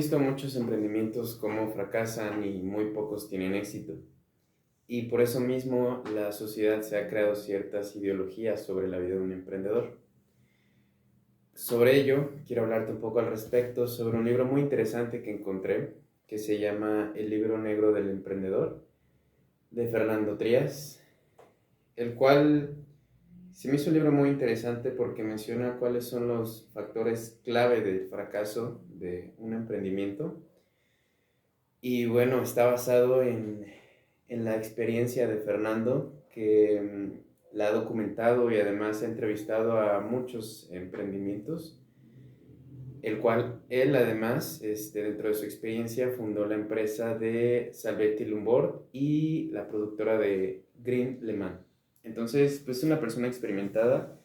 visto muchos emprendimientos cómo fracasan y muy pocos tienen éxito. Y por eso mismo la sociedad se ha creado ciertas ideologías sobre la vida de un emprendedor. Sobre ello, quiero hablarte un poco al respecto sobre un libro muy interesante que encontré, que se llama El libro negro del emprendedor, de Fernando Trías, el cual se me hizo un libro muy interesante porque menciona cuáles son los factores clave del fracaso de un emprendimiento. Y bueno, está basado en la experiencia de Fernando, que la ha documentado y además ha entrevistado a muchos emprendimientos, el cual él además, dentro de su experiencia, fundó la empresa de Salvetti Lumbord y la productora de Green Le Mans. Entonces, pues es una persona experimentada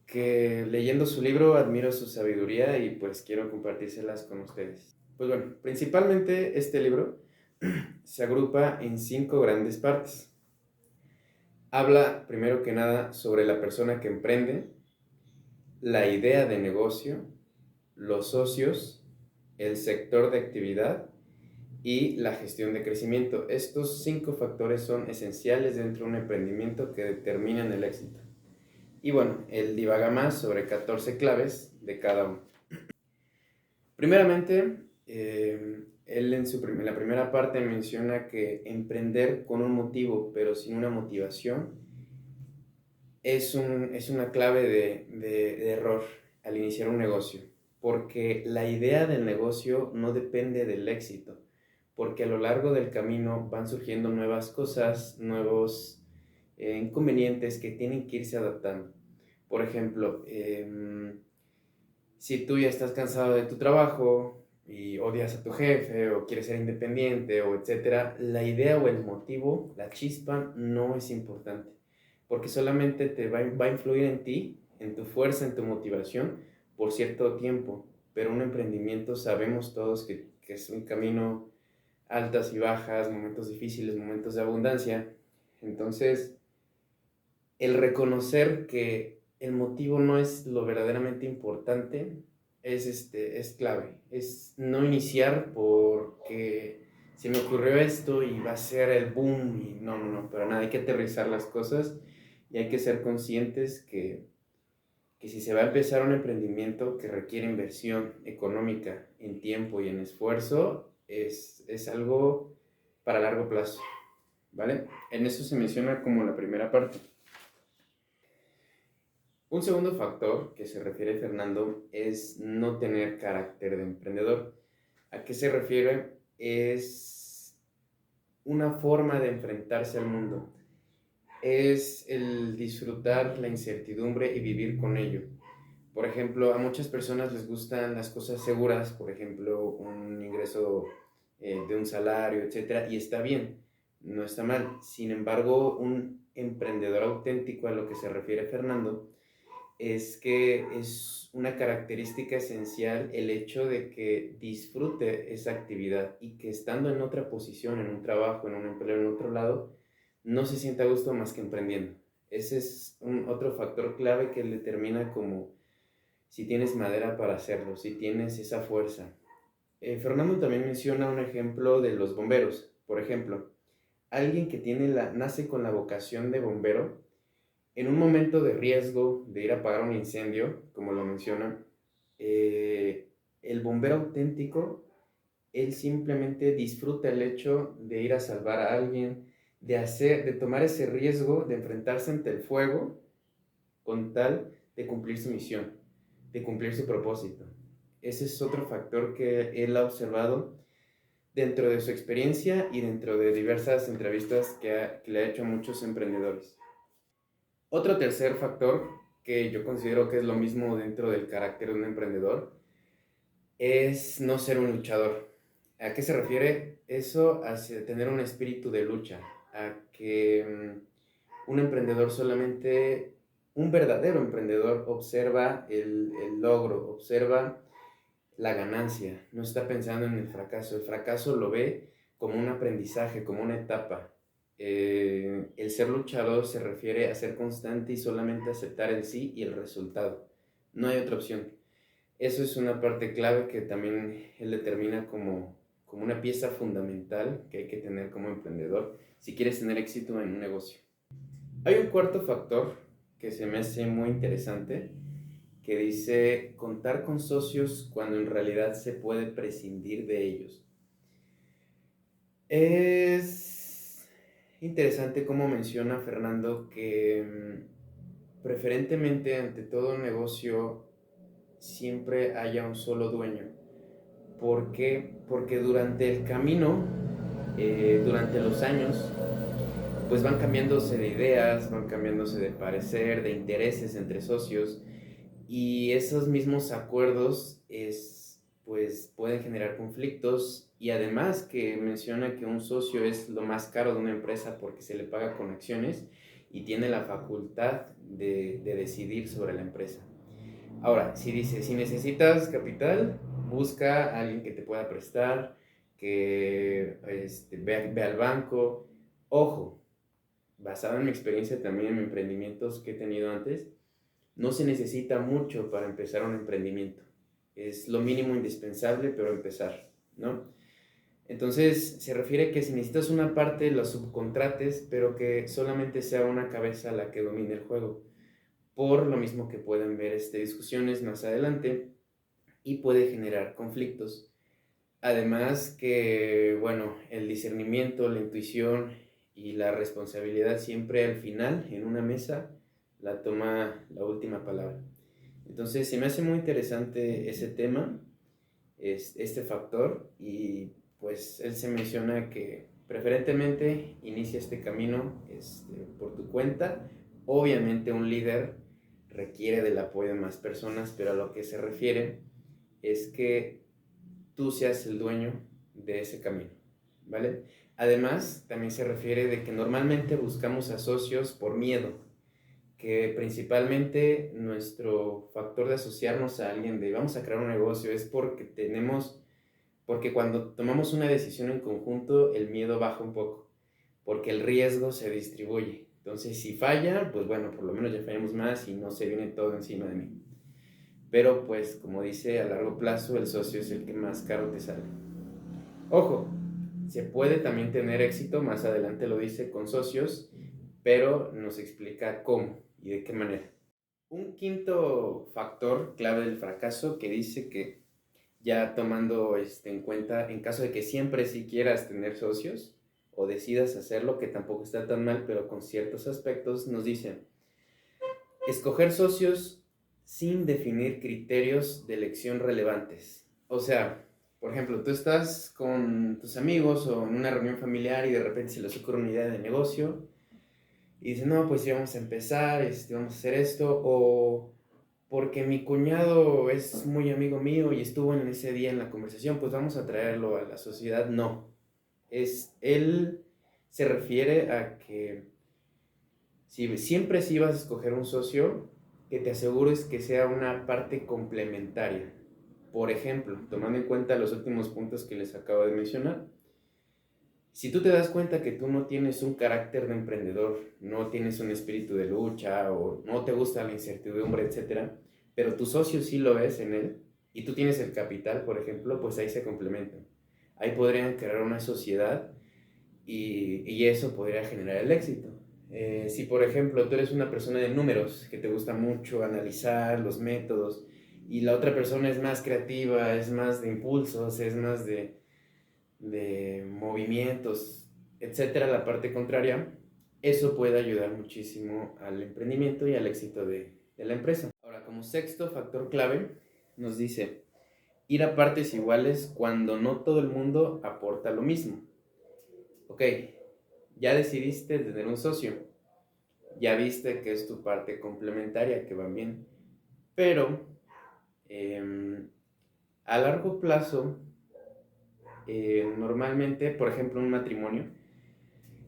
que leyendo su libro admiro su sabiduría y pues quiero compartírselas con ustedes. Pues bueno, principalmente este libro se agrupa en 5 grandes partes. Habla primero que nada sobre la persona que emprende, la idea de negocio, los socios, el sector de actividad y la gestión de crecimiento. Estos 5 factores son esenciales dentro de un emprendimiento que determinan el éxito. Y bueno, él divaga más sobre 14 claves de cada uno. Primeramente, él en la primera parte menciona que emprender con un motivo, pero sin una motivación, es una clave de error al iniciar un negocio, porque la idea del negocio no depende del éxito, porque a lo largo del camino van surgiendo nuevas cosas, nuevos inconvenientes que tienen que irse adaptando. Por ejemplo, si tú ya estás cansado de tu trabajo y odias a tu jefe o quieres ser independiente o etcétera, la idea o el motivo, la chispa, no es importante, porque solamente va a influir en ti, en tu fuerza, en tu motivación por cierto tiempo. Pero un emprendimiento sabemos todos que es un camino, altas y bajas, momentos difíciles, momentos de abundancia. Entonces, el reconocer que el motivo no es lo verdaderamente importante es clave. Es no iniciar porque se me ocurrió esto y va a ser el boom y no, para nada. Hay que aterrizar las cosas y hay que ser conscientes que si se va a empezar un emprendimiento que requiere inversión económica en tiempo y en esfuerzo, es algo para largo plazo, ¿vale? En eso se menciona como la primera parte. Un segundo factor que se refiere Fernando es no tener carácter de emprendedor. ¿A qué se refiere? Es una forma de enfrentarse al mundo. Es el disfrutar la incertidumbre y vivir con ello. Por ejemplo, a muchas personas les gustan las cosas seguras, por ejemplo, un ingreso de un salario, etcétera, y está bien, no está mal. Sin embargo, un emprendedor auténtico, a lo que se refiere Fernando, es que es una característica esencial el hecho de que disfrute esa actividad y que estando en otra posición, en un trabajo, en un empleo, en otro lado, no se sienta a gusto más que emprendiendo. Ese es otro factor clave que determina como si tienes madera para hacerlo, si tienes esa fuerza. Fernando también menciona un ejemplo de los bomberos. Por ejemplo, alguien que nace con la vocación de bombero, en un momento de riesgo, de ir a apagar un incendio, como lo menciona, el bombero auténtico, él simplemente disfruta el hecho de ir a salvar a alguien, de tomar ese riesgo, de enfrentarse ante el fuego, con tal de cumplir su misión, de cumplir su propósito. Ese es otro factor que él ha observado dentro de su experiencia y dentro de diversas entrevistas que le ha hecho a muchos emprendedores. Otro tercer factor que yo considero que es lo mismo dentro del carácter de un emprendedor es no ser un luchador. ¿A qué se refiere eso? Hacia tener un espíritu de lucha, a que un emprendedor solamente, un verdadero emprendedor observa el logro, observa la ganancia, no está pensando en el fracaso lo ve como un aprendizaje, como una etapa. El ser luchador se refiere a ser constante y solamente aceptar el sí y el resultado. No hay otra opción. Eso es una parte clave que también él determina como una pieza fundamental que hay que tener como emprendedor si quieres tener éxito en un negocio. Hay un cuarto factor que se me hace muy interesante, que dice contar con socios cuando en realidad se puede prescindir de ellos. Es interesante cómo menciona Fernando que preferentemente ante todo negocio siempre haya un solo dueño. ¿Por qué? Porque durante el camino, durante los años, pues van cambiándose de ideas, van cambiándose de parecer, de intereses entre socios, y esos mismos acuerdos pues pueden generar conflictos, y además que menciona que un socio es lo más caro de una empresa porque se le paga con acciones y tiene la facultad de decidir sobre la empresa. Ahora, si dice, si necesitas capital, busca a alguien que te pueda prestar, que ve al banco. Ojo, basado en mi experiencia también en emprendimientos que he tenido antes, no se necesita mucho para empezar un emprendimiento. Es lo mínimo indispensable, pero empezar, ¿no? Entonces, se refiere que si necesitas una parte, la subcontrates, pero que solamente sea una cabeza la que domine el juego. Por lo mismo que pueden ver discusiones más adelante y puede generar conflictos. Además que, bueno, el discernimiento, la intuición y la responsabilidad siempre al final en una mesa la toma la última palabra. Entonces se me hace muy interesante ese tema, este factor, y pues él se menciona que preferentemente inicia este camino por tu cuenta. Obviamente un líder requiere del apoyo de más personas, pero a lo que se refiere es que tú seas el dueño de ese camino, ¿vale? Además, también se refiere de que normalmente buscamos a socios por miedo, que principalmente nuestro factor de asociarnos a alguien de vamos a crear un negocio es porque cuando tomamos una decisión en conjunto, el miedo baja un poco, porque el riesgo se distribuye. Entonces, si falla, pues bueno, por lo menos ya fallamos más y no se viene todo encima de mí. Pero pues, como dice, a largo plazo el socio es el que más caro te sale. Ojo, se puede también tener éxito, más adelante lo dice, con socios, pero nos explica cómo y de qué manera. Un quinto factor clave del fracaso que dice que ya tomando en cuenta, en caso de que siempre sí quieras tener socios o decidas hacerlo, que tampoco está tan mal, pero con ciertos aspectos, nos dicen, escoger socios sin definir criterios de elección relevantes. O sea, por ejemplo, tú estás con tus amigos o en una reunión familiar y de repente se les ocurre una idea de negocio y dicen, no, pues ya vamos a empezar, vamos a hacer esto, o porque mi cuñado es muy amigo mío y estuvo en ese día en la conversación, pues vamos a traerlo a la sociedad. No, él se refiere a que si siempre si vas a escoger un socio, que te asegures que sea una parte complementaria. Por ejemplo, tomando en cuenta los últimos puntos que les acabo de mencionar, si tú te das cuenta que tú no tienes un carácter de emprendedor, no tienes un espíritu de lucha o no te gusta la incertidumbre, etcétera, pero tu socio sí lo ves en él y tú tienes el capital, por ejemplo, pues ahí se complementan. Ahí podrían crear una sociedad y eso podría generar el éxito. Si por ejemplo tú eres una persona de números, que te gusta mucho analizar los métodos, y la otra persona es más creativa, es más de impulsos, es más de movimientos, etcétera, la parte contraria, eso puede ayudar muchísimo al emprendimiento y al éxito de la empresa. Ahora, como sexto factor clave, nos dice ir a partes iguales cuando no todo el mundo aporta lo mismo. Ok, ya decidiste tener un socio, ya viste que es tu parte complementaria, que van bien, pero a largo plazo, normalmente, por ejemplo, un matrimonio,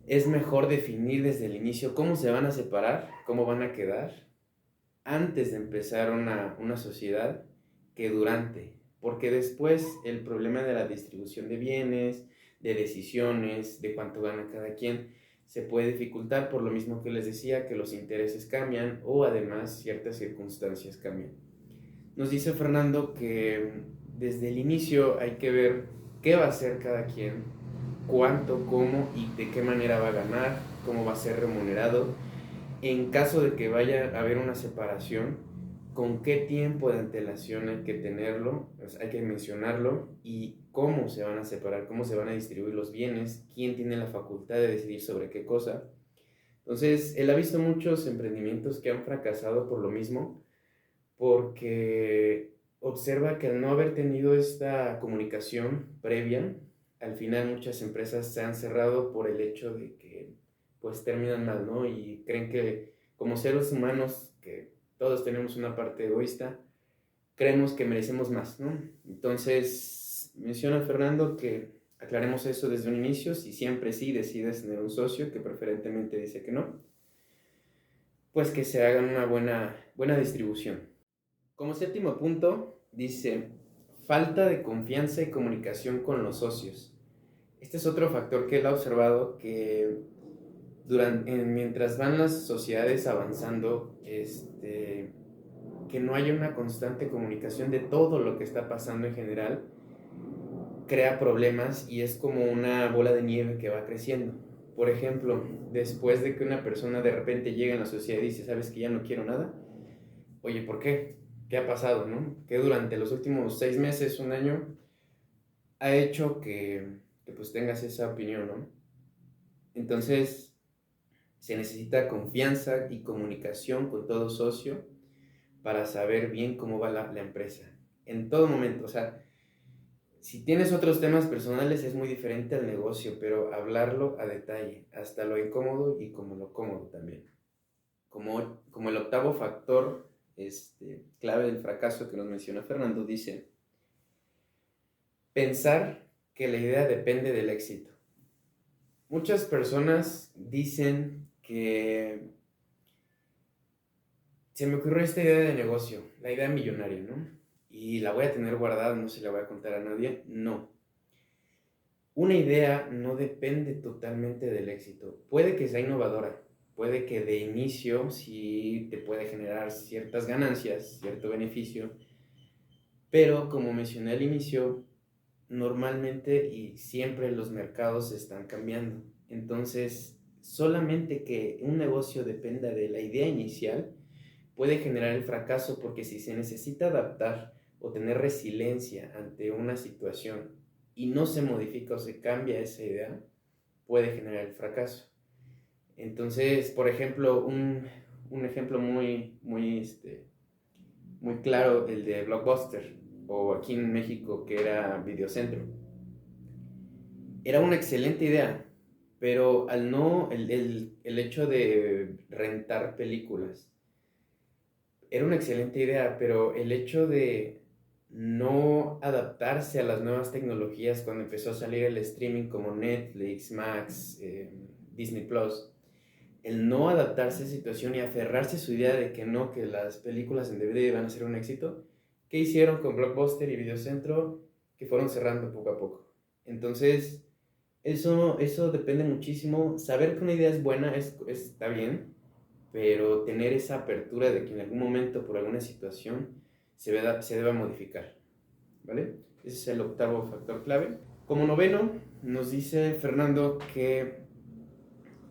es mejor definir desde el inicio cómo se van a separar, cómo van a quedar, antes de empezar una sociedad que durante, porque después el problema de la distribución de bienes, de decisiones, de cuánto gana cada quien, se puede dificultar por lo mismo que les decía, que los intereses cambian o además ciertas circunstancias cambian. Nos dice Fernando que desde el inicio hay que ver qué va a hacer cada quien, cuánto, cómo y de qué manera va a ganar, cómo va a ser remunerado. En caso de que vaya a haber una separación, con qué tiempo de antelación hay que tenerlo, pues hay que mencionarlo y cómo se van a separar, cómo se van a distribuir los bienes, quién tiene la facultad de decidir sobre qué cosa. Entonces, él ha visto muchos emprendimientos que han fracasado por lo mismo, porque observa que al no haber tenido esta comunicación previa, al final muchas empresas se han cerrado por el hecho de que pues terminan mal, ¿no? Y creen que como seres humanos, que todos tenemos una parte egoísta, creemos que merecemos más, ¿no? Entonces, menciona Fernando que aclaremos eso desde un inicio, si siempre sí decides tener un socio, que preferentemente dice que no, pues que se hagan una buena distribución. Como séptimo punto, dice, falta de confianza y comunicación con los socios. Este es otro factor que él ha observado que mientras van las sociedades avanzando, que no haya una constante comunicación de todo lo que está pasando en general, crea problemas y es como una bola de nieve que va creciendo. Por ejemplo, después de que una persona de repente llega en la sociedad y dice, ¿sabes que ya no quiero nada? Oye, ¿por qué? ¿Qué ha pasado, no? Que durante los últimos 6 meses, un año, ha hecho que pues tengas esa opinión, ¿no? Entonces, se necesita confianza y comunicación con todo socio para saber bien cómo va la empresa. En todo momento, o sea, si tienes otros temas personales es muy diferente al negocio, pero hablarlo a detalle, hasta lo incómodo y como lo cómodo también. Como el octavo factor clave del fracaso que nos menciona Fernando, dice, pensar que la idea depende del éxito. Muchas personas dicen que se me ocurrió esta idea de negocio, la idea millonaria, ¿no? Y la voy a tener guardada, no se la voy a contar a nadie. No. Una idea no depende totalmente del éxito. Puede que sea innovadora, puede que de inicio sí te puede generar ciertas ganancias, cierto beneficio, pero como mencioné al inicio, normalmente y siempre los mercados están cambiando. Entonces, solamente que un negocio dependa de la idea inicial puede generar el fracaso, porque si se necesita adaptar o tener resiliencia ante una situación y no se modifica o se cambia esa idea, puede generar el fracaso. Entonces, por ejemplo, un ejemplo muy claro, el de Blockbuster, o aquí en México que era Videocentro. Era una excelente idea, pero al no, el hecho de rentar películas, era una excelente idea, pero el hecho de no adaptarse a las nuevas tecnologías cuando empezó a salir el streaming como Netflix, Max, Disney Plus, el no adaptarse a esa situación y aferrarse a su idea de que no, que las películas en DVD van a ser un éxito, ¿qué hicieron con Blockbuster y Videocentro? Que fueron cerrando poco a poco. Entonces, eso depende muchísimo. Saber que una idea es buena está bien, pero tener esa apertura de que en algún momento, por alguna situación, se deba modificar, ¿vale? Ese es el octavo factor clave. Como noveno, nos dice Fernando que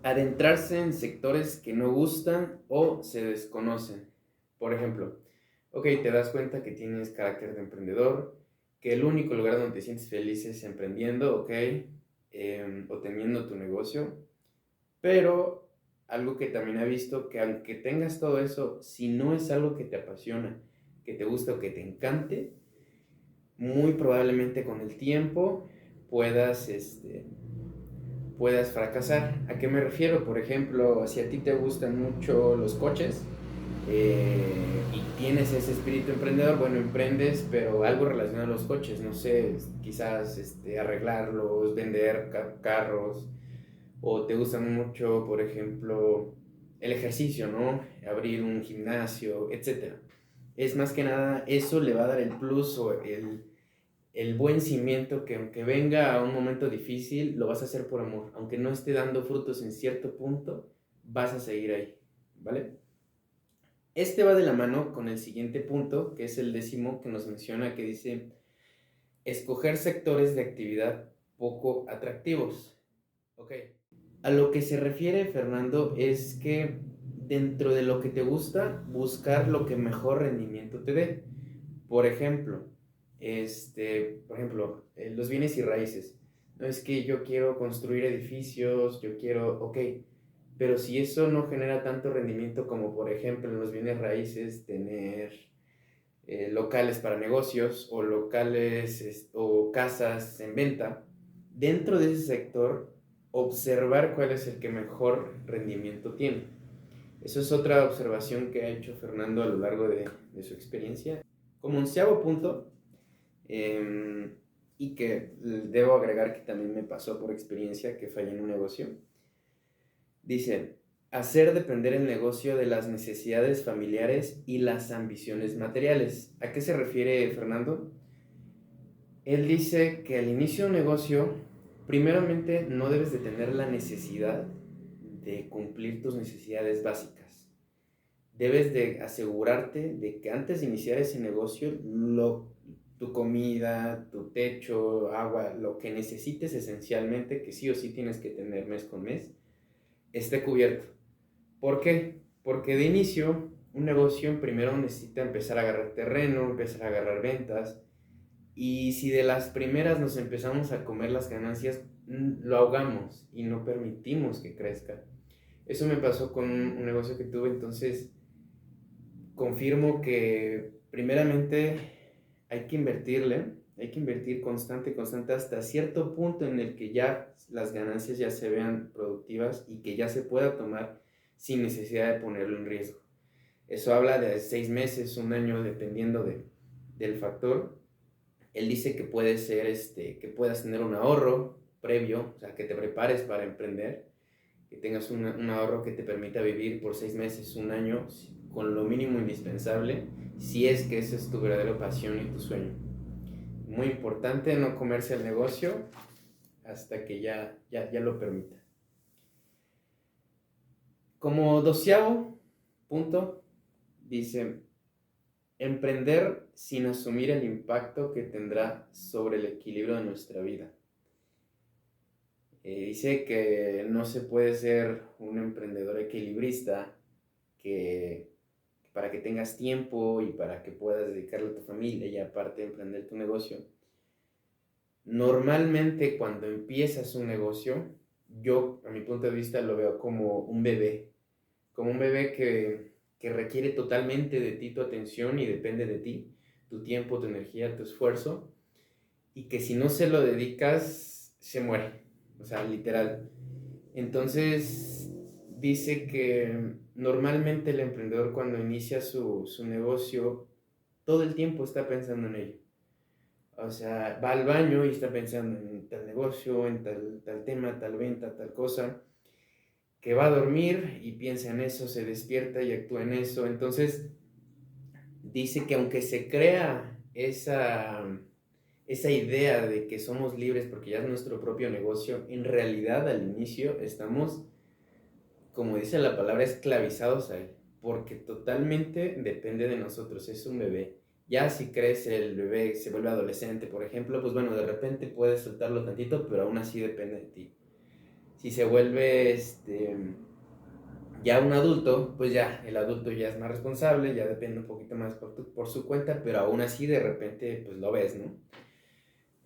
adentrarse en sectores que no gustan o se desconocen. Por ejemplo, ok, te das cuenta que tienes carácter de emprendedor, que el único lugar donde te sientes feliz es emprendiendo, ok, o teniendo tu negocio, pero algo que también he visto, que aunque tengas todo eso, si no es algo que te apasiona, que te gusta o que te encante, muy probablemente con el tiempo puedas, puedas fracasar. ¿A qué me refiero? Por ejemplo, si a ti te gustan mucho los coches y tienes ese espíritu emprendedor, bueno, emprendes, pero algo relacionado a los coches, no sé, quizás arreglarlos, vender carros, o te gusta mucho, por ejemplo, el ejercicio, ¿no? Abrir un gimnasio, etcétera. Es más que nada, eso le va a dar el plus o el buen cimiento, que aunque venga a un momento difícil, lo vas a hacer por amor. Aunque no esté dando frutos en cierto punto, vas a seguir ahí, ¿vale? Este va de la mano con el siguiente punto, que es el 10º, que nos menciona, que dice, escoger sectores de actividad poco atractivos. Ok. A lo que se refiere Fernando es que dentro de lo que te gusta, buscar lo que mejor rendimiento te dé. Por ejemplo, los bienes y raíces. No es que yo quiero construir edificios, yo quiero, ok, pero si eso no genera tanto rendimiento como por ejemplo en los bienes raíces, tener locales para negocios o locales o casas en venta, dentro de ese sector, observar cuál es el que mejor rendimiento tiene. Eso es otra observación que ha hecho Fernando a lo largo de su experiencia. Como 11º punto, y que debo agregar que también me pasó por experiencia que fallé en un negocio, dice, hacer depender el negocio de las necesidades familiares y las ambiciones materiales. ¿A qué se refiere Fernando? Él dice que al inicio de un negocio, primeramente no debes de tener la necesidad de cumplir tus necesidades básicas. Debes de asegurarte de que antes de iniciar ese negocio, tu comida, tu techo, agua, lo que necesites esencialmente, que sí o sí tienes que tener mes con mes, esté cubierto. ¿Por qué? Porque de inicio, un negocio primero necesita empezar a agarrar terreno, empezar a agarrar ventas, y si de las primeras nos empezamos a comer las ganancias, lo ahogamos y no permitimos que crezca. Eso me pasó con un negocio que tuve, entonces confirmo que primeramente hay que invertir constante, hasta cierto punto en el que ya las ganancias ya se vean productivas y que ya se pueda tomar sin necesidad de ponerlo en riesgo. Eso habla de 6 meses, un año, dependiendo del factor. Él dice que puede ser que puedas tener un ahorro previo, o sea, que te prepares para emprender, que tengas un ahorro que te permita vivir por 6 meses, un año, con lo mínimo indispensable, si es que esa es tu verdadera pasión y tu sueño. Muy importante no comerse el negocio hasta que ya lo permita. Como 12º punto, dice, emprender sin asumir el impacto que tendrá sobre el equilibrio de nuestra vida. Dice que no se puede ser un emprendedor equilibrista que para que tengas tiempo y para que puedas dedicarle a tu familia y aparte emprender tu negocio. Normalmente cuando empiezas un negocio, yo a mi punto de vista lo veo como un bebé que requiere totalmente de ti tu atención y depende de ti, tu tiempo, tu energía, tu esfuerzo, y que si no se lo dedicas, se muere, o sea, literal. Entonces, dice que normalmente el emprendedor cuando inicia su negocio, todo el tiempo está pensando en ello. O sea, va al baño y está pensando en tal negocio, en tal tema, tal venta, tal cosa, que va a dormir y piensa en eso, se despierta y actúa en eso. Entonces, dice que aunque se crea esa idea de que somos libres porque ya es nuestro propio negocio, en realidad al inicio estamos, como dice la palabra, esclavizados a él, porque totalmente depende de nosotros, es un bebé. Ya si crece el bebé, se vuelve adolescente, por ejemplo, pues bueno, de repente puedes soltarlo tantito, pero aún así depende de ti. Si se vuelve ya un adulto, pues ya, el adulto ya es más responsable, ya depende un poquito más por su cuenta, pero aún así de repente pues lo ves, ¿no?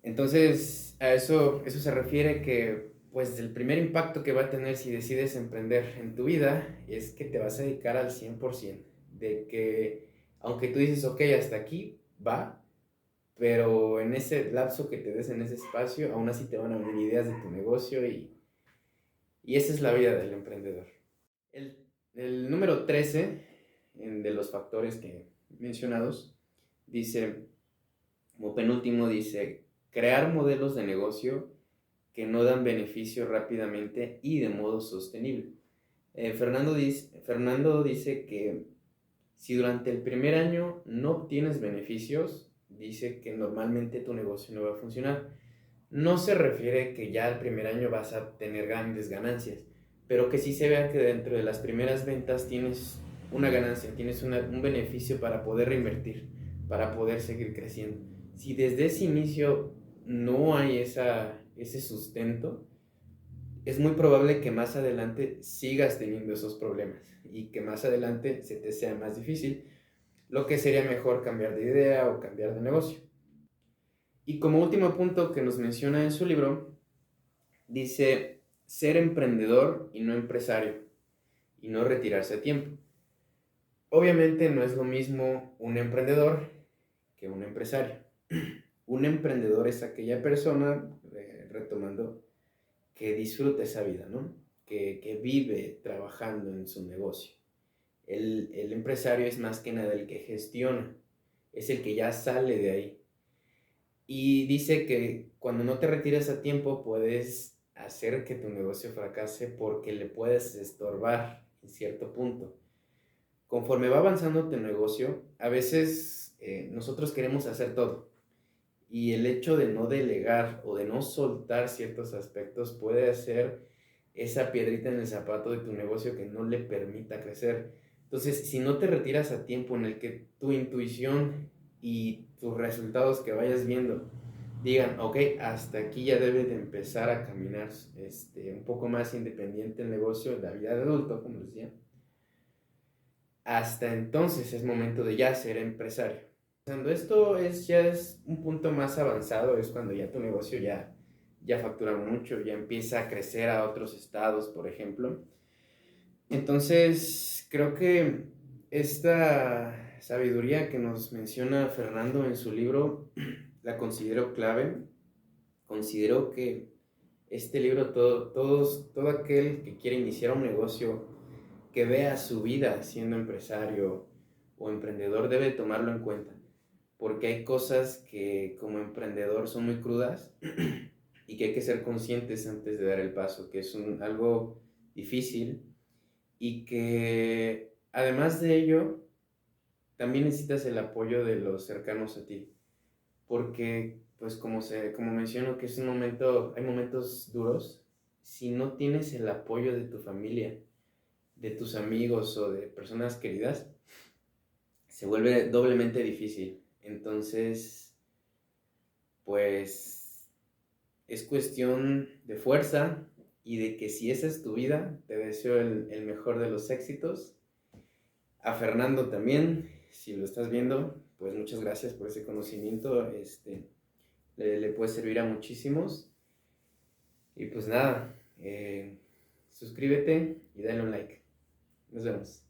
Entonces, a eso se refiere que, pues, el primer impacto que va a tener si decides emprender en tu vida es que te vas a dedicar al 100%. De que, aunque tú dices, ok, hasta aquí va, pero en ese lapso que te des en ese espacio, aún así te van a venir ideas de tu negocio y esa es la vida del emprendedor. El número 13 de los factores que mencionados dice, como penúltimo, dice, crear modelos de negocio que no dan beneficio rápidamente y de modo sostenible. Fernando dice que si durante el primer año no obtienes beneficios, dice que normalmente tu negocio no va a funcionar. No se refiere que ya el primer año vas a tener grandes ganancias, pero que sí se vea que dentro de las primeras ventas tienes una ganancia, tienes un beneficio para poder reinvertir, para poder seguir creciendo. Si desde ese inicio no hay ese sustento, es muy probable que más adelante sigas teniendo esos problemas y que más adelante se te sea más difícil, lo que sería mejor cambiar de idea o cambiar de negocio. Y como último punto que nos menciona en su libro, dice ser emprendedor y no empresario, y no retirarse a tiempo. Obviamente no es lo mismo un emprendedor que un empresario. Un emprendedor es aquella persona, retomando, que disfruta esa vida, ¿no? Que vive trabajando en su negocio. El empresario es más que nada el que gestiona, es el que ya sale de ahí. Y dice que cuando no te retiras a tiempo puedes hacer que tu negocio fracase porque le puedes estorbar en cierto punto. Conforme va avanzando tu negocio, a veces nosotros queremos hacer todo. Y el hecho de no delegar o de no soltar ciertos aspectos puede hacer esa piedrita en el zapato de tu negocio que no le permita crecer. Entonces, si no te retiras a tiempo en el que tu intuición y tus resultados que vayas viendo digan, ok, hasta aquí ya debe de empezar a caminar un poco más independiente el negocio, la vida de adulto, como decía, hasta entonces es momento de ya ser empresario. Cuando esto ya es un punto más avanzado, es cuando ya tu negocio ya factura mucho, ya empieza a crecer a otros estados, por ejemplo. Entonces, creo que esta sabiduría que nos menciona Fernando en su libro la considero clave. Considero que este libro, todo aquel que quiere iniciar un negocio, que vea su vida siendo empresario o emprendedor, debe tomarlo en cuenta. Porque hay cosas que como emprendedor son muy crudas y que hay que ser conscientes antes de dar el paso, que es algo difícil y que además de ello también necesitas el apoyo de los cercanos a ti, porque pues como menciono que es hay momentos duros, si no tienes el apoyo de tu familia, de tus amigos o de personas queridas, se vuelve doblemente difícil. Entonces, pues es cuestión de fuerza y de que si esa es tu vida, te deseo el mejor de los éxitos. A Fernando también, si lo estás viendo, pues muchas gracias por ese conocimiento, le puede servir a muchísimos. Y pues nada, suscríbete y dale un like. Nos vemos.